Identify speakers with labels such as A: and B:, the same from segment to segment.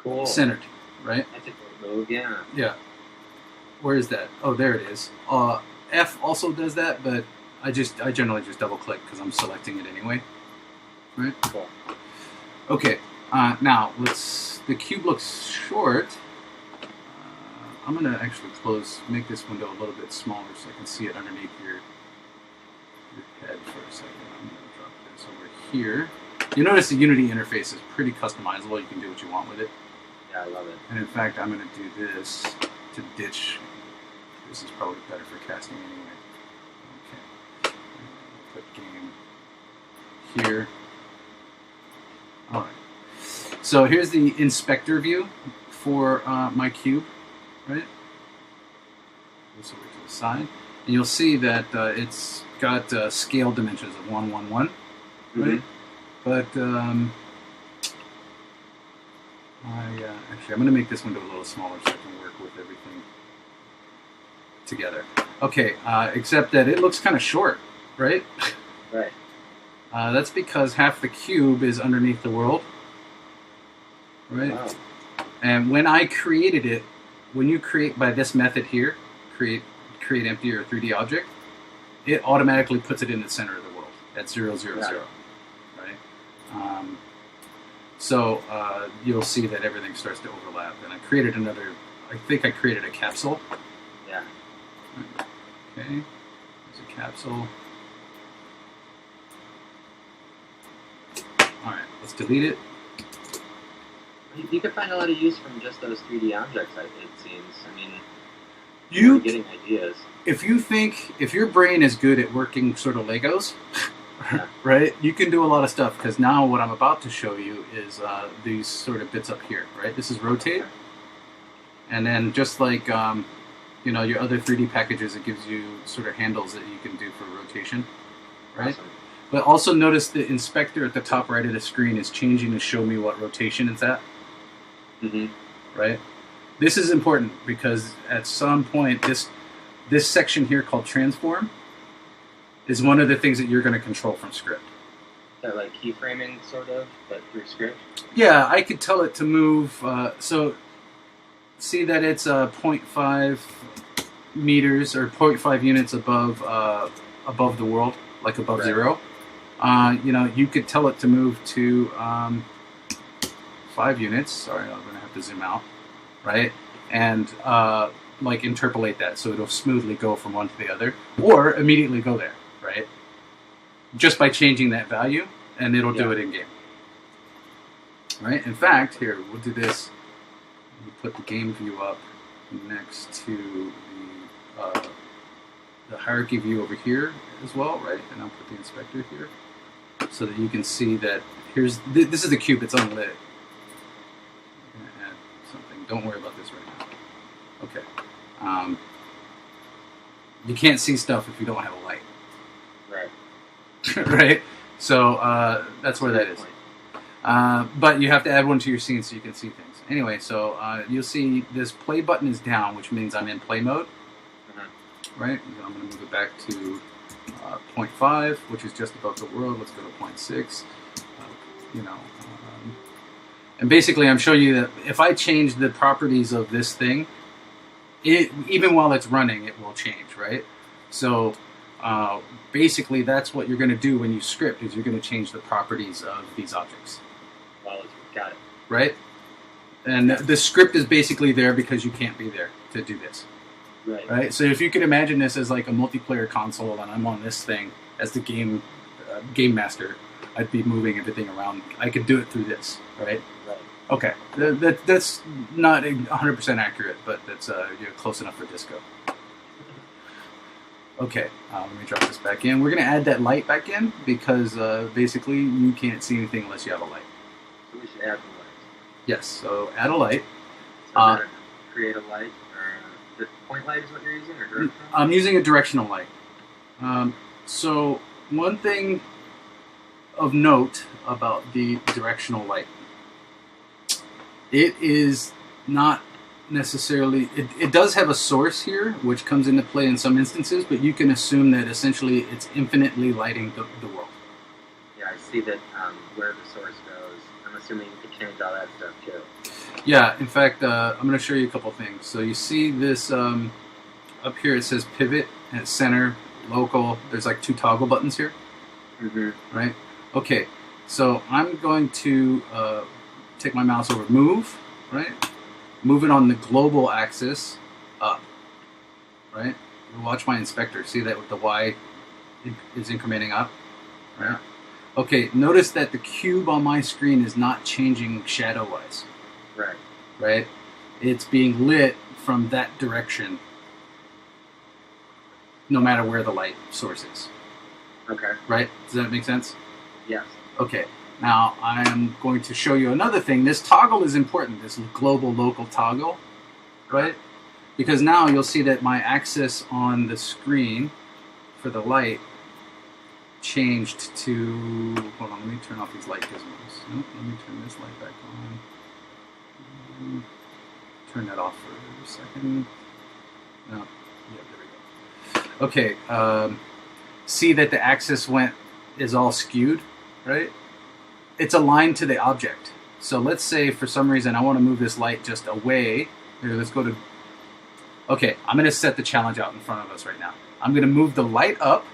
A: Cool.
B: centered, right?
A: That's a cool move, yeah.
B: Yeah. Where is that? Oh, there it is. F also does that, but I generally just double click because I'm selecting it anyway. Right?
A: Cool.
B: Okay. Now the cube looks short. I'm gonna actually make this window a little bit smaller so I can see it underneath your head for a second. I'm gonna drop this over here. You notice the Unity interface is pretty customizable. You can do what you want with it.
A: Yeah, I love it.
B: And in fact, I'm gonna do this to ditch. This is probably better for casting anyway. Okay. Put game here. All right. So here's the inspector view for my cube, right? This over to the side, and you'll see that it's got scale dimensions of 1, 1, 1, right? But actually, I'm going to make this window a little smaller so I can work with everything together. Okay, except that it looks kind of short, right?
A: Right.
B: That's because half the cube is underneath the world, right?
A: Wow.
B: And when I created it, when you create by this method here, create empty or 3D object, it automatically puts it in the center of the world at 0, 0, 0, right? So you'll see that everything starts to overlap. And I created I think I created a capsule.
A: Yeah.
B: Okay, there's a capsule. All right, let's delete it.
A: You can find a lot of use from just those 3D objects, it seems. I mean,
B: You
A: getting ideas.
B: If your brain is good at working sort of Legos, right, you can do a lot of stuff, because now what I'm about to show you is these sort of bits up here, right? This is rotate, and then just like your other 3D packages, it gives you sort of handles that you can do for rotation, right?
A: Awesome.
B: But also notice the inspector at the top right of the screen is changing to show me what rotation it's at, right? This is important because at some point this section here called transform is one of the things that you're going to control from script.
A: Is that like keyframing, sort of, but through script?
B: Yeah, I could tell it to move. So see that it's 0.5 meters or 0.5 units above the world, like above zero. You could tell it to move to 5 units. Sorry, I'm going to have to zoom out. Right? And like interpolate that so it'll smoothly go from one to the other, or immediately go there, right? Just by changing that value, and it'll do it in game. Right? In fact, here, we'll do this. We put the game view up next to the hierarchy view over here as well, right? And I'll put the inspector here so that you can see that this is the cube, it's unlit. Don't worry about this right now. Okay. You can't see stuff if you don't have a light.
A: Right.
B: Right? So that's where that is. But you have to add one to your scene so you can see things. Anyway, so you'll see this play button is down, which means I'm in play mode. Right? I'm going to move it back to 0.5, which is just above the world. Let's go to 0.6. And basically, I'm showing you that if I change the properties of this thing, even while it's running, it will change, right? So basically, that's what you're going to do when you script, is you're going to change the properties of these objects.
A: Well, got it.
B: Right? And the script is basically there because you can't be there to do this. Right? So if you could imagine this as like a multiplayer console, and I'm on this thing as the game master, I'd be moving everything around. I could do it through this, right?
A: Right.
B: Okay, that's not 100% accurate, but that's close enough for disco. Okay, let me drop this back in. We're going to add that light back in because basically you can't see anything unless you have a light.
A: So we should add the light.
B: Yes, so add a light.
A: So create a light, or the point light is what you're using, or directional?
B: I'm using a directional light. So one thing of note about the directional light, it is not necessarily, it does have a source here which comes into play in some instances, but you can assume that essentially it's infinitely lighting the world.
A: Yeah, I see that where the source goes. I'm assuming you can change all that stuff too.
B: Yeah, in fact, I'm going to show you a couple things. So you see this up here, it says pivot and center, local. There's like 2 toggle buttons here, right? Okay, so I'm going to take my mouse over, move, right? Move it on the global axis up, right? Watch my inspector. See that with the Y is incrementing up, right? Okay, notice that the cube on my screen is not changing shadow-wise.
A: Right.
B: Right? It's being lit from that direction no matter where the light source is.
A: Okay.
B: Right? Does that make sense?
A: Yes.
B: Okay. Now I am going to show you another thing. This toggle is important, this global local toggle, right? Because now you'll see that my axis on the screen for the light changed to, hold on, let me turn off these light gizmos. Nope, let me turn this light back on. Turn that off for a second. No, yeah, there we go. Okay, see that the axis is all skewed, right? It's aligned to the object. So let's say for some reason I want to move this light just away. Here, let's go to, okay, I'm going to set the challenge out in front of us right now. I'm going to move the light up,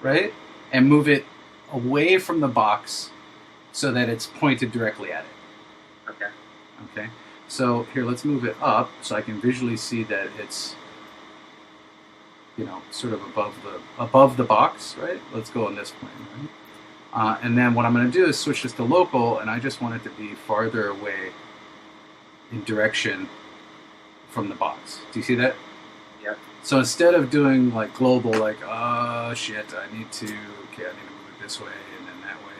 B: right? And move it away from the box so that it's pointed directly at it.
A: Okay.
B: Okay. So here, let's move it up so I can visually see that it's, you know, sort of above the box, right? Let's go on this plane, right? And then what I'm going to do is switch this to local, and I just want it to be farther away in direction from the box. Do you see that?
A: Yep.
B: So instead of doing like global, like, oh shit, I need to move it this way and then that way,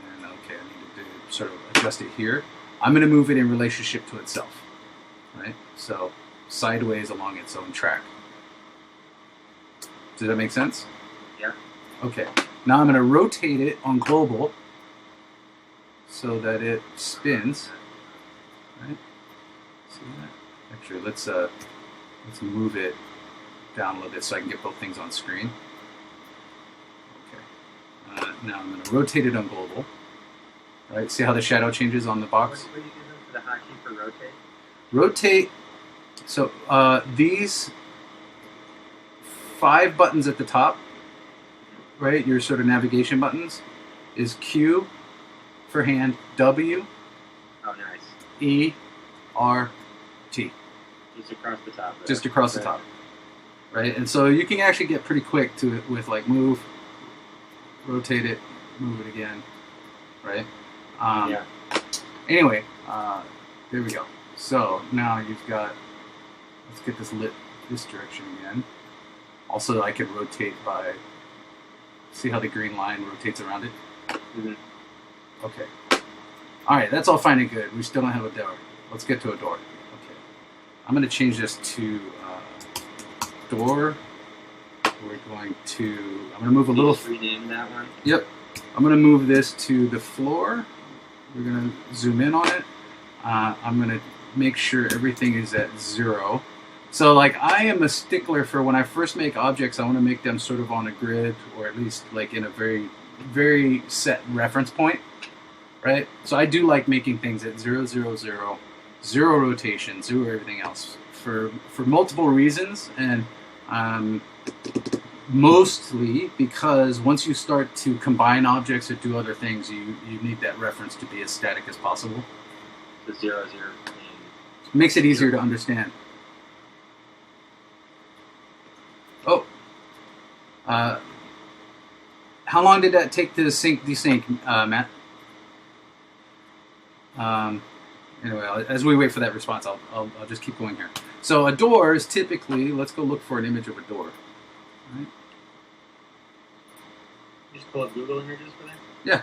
B: and then okay, I need to sort of adjust it here. I'm going to move it in relationship to itself, right? So sideways along its own track. Does that make sense?
A: Yeah.
B: Okay. Now I'm going to rotate it on global so that it spins, right? See that? Actually, let's move it down a little bit so I can get both things on screen. Okay. Now I'm going to rotate it on global. Right? See how the shadow changes on the box?
A: What are you using for the hotkey for rotate?
B: Rotate. So these 5 buttons at the top, right? Your sort of navigation buttons is Q for hand, W,
A: Oh, nice.
B: E, R, T.
A: Just across the top. There.
B: Just across the top, right? And so you can actually get pretty quick to it with like move, rotate it, move it again, right?
A: Yeah.
B: Anyway, there we go. So now you've got, let's get this lit this direction again. Also, I can rotate by, see how the green line rotates around it?
A: Mm-hmm.
B: Okay. All right, that's all fine and good. We still don't have a door. Let's get to a door. Okay. I'm going to change this to door. We're going to, I'm going to move a little.
A: Just rename that one.
B: Yep. I'm going to move this to the floor. We're going to zoom in on it. I'm going to make sure everything is at 0. So like I am a stickler for when I first make objects, I want to make them sort of on a grid or at least like in a very, very set reference point, right? So I do like making things at 0, 0, 0, 0 rotation, 0 everything else for multiple reasons, and mostly because once you start to combine objects or do other things, you need that reference to be as static as possible.
A: The 0, 0.
B: Makes it easier to understand. Oh. How long did that take to desync, Matt? Anyway, as we wait for that response, I'll just keep going here. So a door is typically, let's go look for an image of a door. Right?
A: You just pull up Google images for that?
B: Yeah.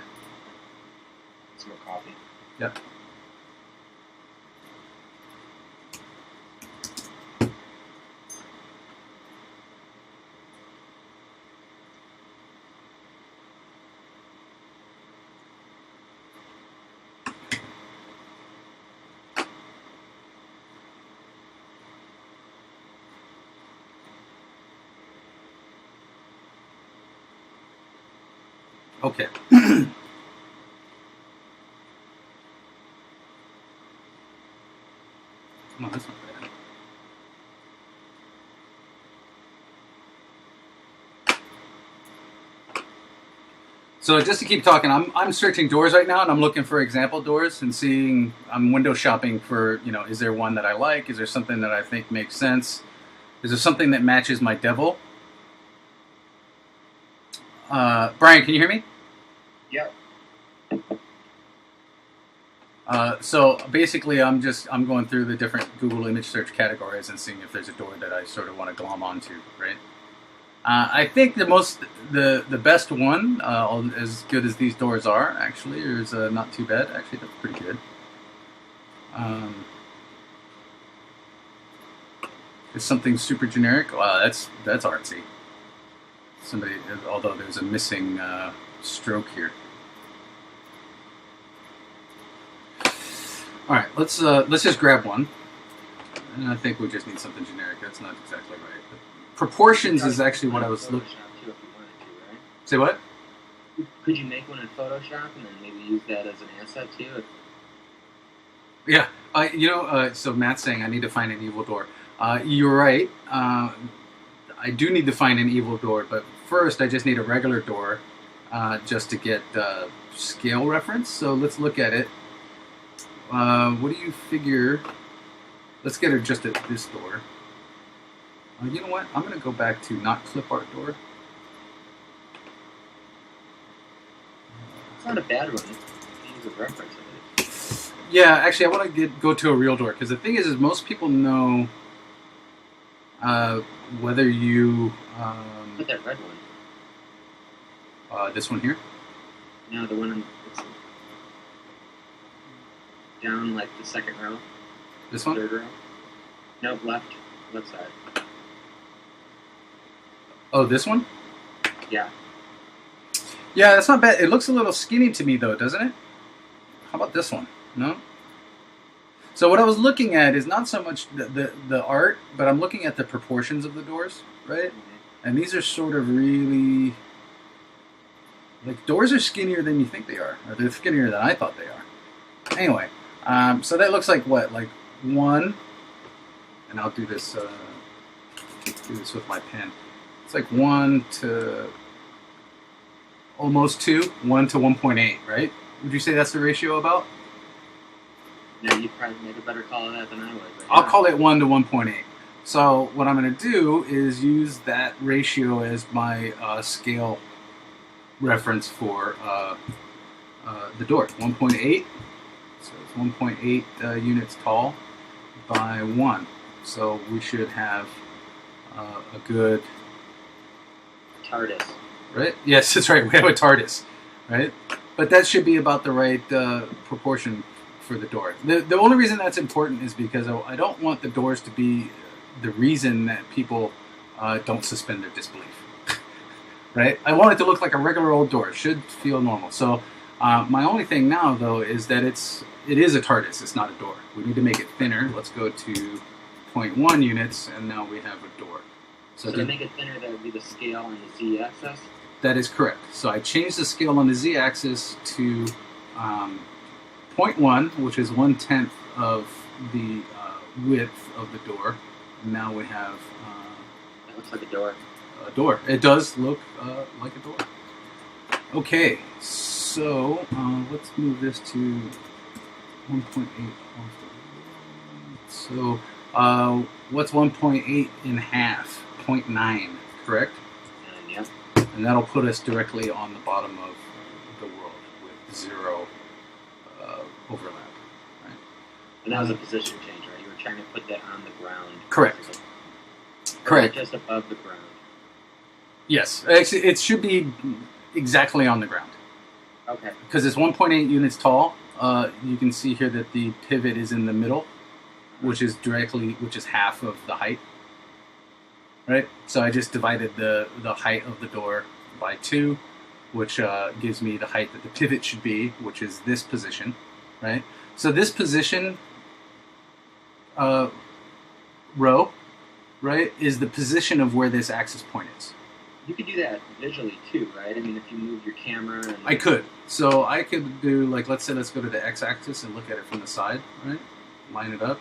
A: Some more coffee.
B: Yeah. Okay. Oh, that's not bad. So just to keep talking, I'm searching doors right now, and I'm looking for example doors and seeing. I'm window shopping for, is there one that I like? Is there something that I think makes sense? Is there something that matches my devil? Brian, can you hear me?
A: Yep.
B: So basically, I'm going through the different Google image search categories and seeing if there's a door that I sort of want to glom onto, right? I think the best one, as good as these doors are, actually, is not too bad. Actually, that's pretty good. It's something super generic. Wow, that's artsy. Somebody, although there's a missing stroke here. All right, let's just grab one. And I think we just need something generic. That's not exactly right. But proportions is actually what I was looking.
A: Too, if you wanted to, right?
B: Say what?
A: Could you make one in Photoshop and then maybe use that as an asset too?
B: Yeah, so Matt's saying I need to find an evil door. You're right. I do need to find an evil door, but first I just need a regular door just to get scale reference. So let's look at it. What do you figure? Let's get her just at this door. You know what? I'm going to go back to not clip art door.
A: It's not a bad one. You use a reference of it.
B: Yeah, actually, I want to go to a real door because the thing is most people know whether you.
A: Put that red one.
B: This one here.
A: No, the one it's down like the second row.
B: This one.
A: Third row. Nope, left side.
B: Oh, this one.
A: Yeah.
B: Yeah, that's not bad. It looks a little skinny to me, though, doesn't it? How about this one? No? So what I was looking at is not so much the art, but I'm looking at the proportions of the doors, right? Mm-hmm. And these are sort of really... Like, doors are skinnier than you think they are. Or they're skinnier than I thought they are. Anyway, so that looks like what? Like 1... And I'll do this with my pen. It's like 1 to... Almost 2, 1 to 1.8, right? Would you say that's the ratio about?
A: No, you'd probably make a better call of that than I would.
B: I'll call it 1 to 1.8. So what I'm going to do is use that ratio as my scale reference for the door. 1.8, so it's 1.8 units tall by 1. So we should have a good...
A: TARDIS.
B: Right? Yes, that's right. We have a TARDIS, right? But that should be about the right proportion for the door. The only reason that's important is because I don't want the doors to be the reason that people don't suspend their disbelief, right? I want it to look like a regular old door. It should feel normal. So my only thing now, though, is that it is a TARDIS. It's not a door. We need to make it thinner. Let's go to 0.1 units, and now we have a door.
A: So to make it thinner, that would be the scale on the z-axis?
B: That is correct. So I changed the scale on the z-axis to 0.1, which is 1/10 of the width of the door. And now we have...
A: that looks like a door.
B: A door. It does look like a door. Okay, so let's move this to 1.8. So what's 1.8 in half? 0.9, correct?
A: Yep.
B: And that'll put us directly on the bottom of the world with 0 overlap. Right?
A: And that was a position change, right? You were trying to put that on the ground.
B: Correct. Correct.
A: Just above the ground.
B: Yes. Actually, it should be exactly on the ground.
A: Okay.
B: Because it's 1.8 units tall. You can see here that the pivot is in the middle, which is half of the height. Right? So I just divided the height of the door by 2, which gives me the height that the pivot should be, which is this position. Right? So this position row, right, is the position of where this axis point is.
A: You could do that visually too, right? I mean, if you move your camera and...
B: I could. So I could do, like, let's go to the x-axis and look at it from the side, right? Line it up.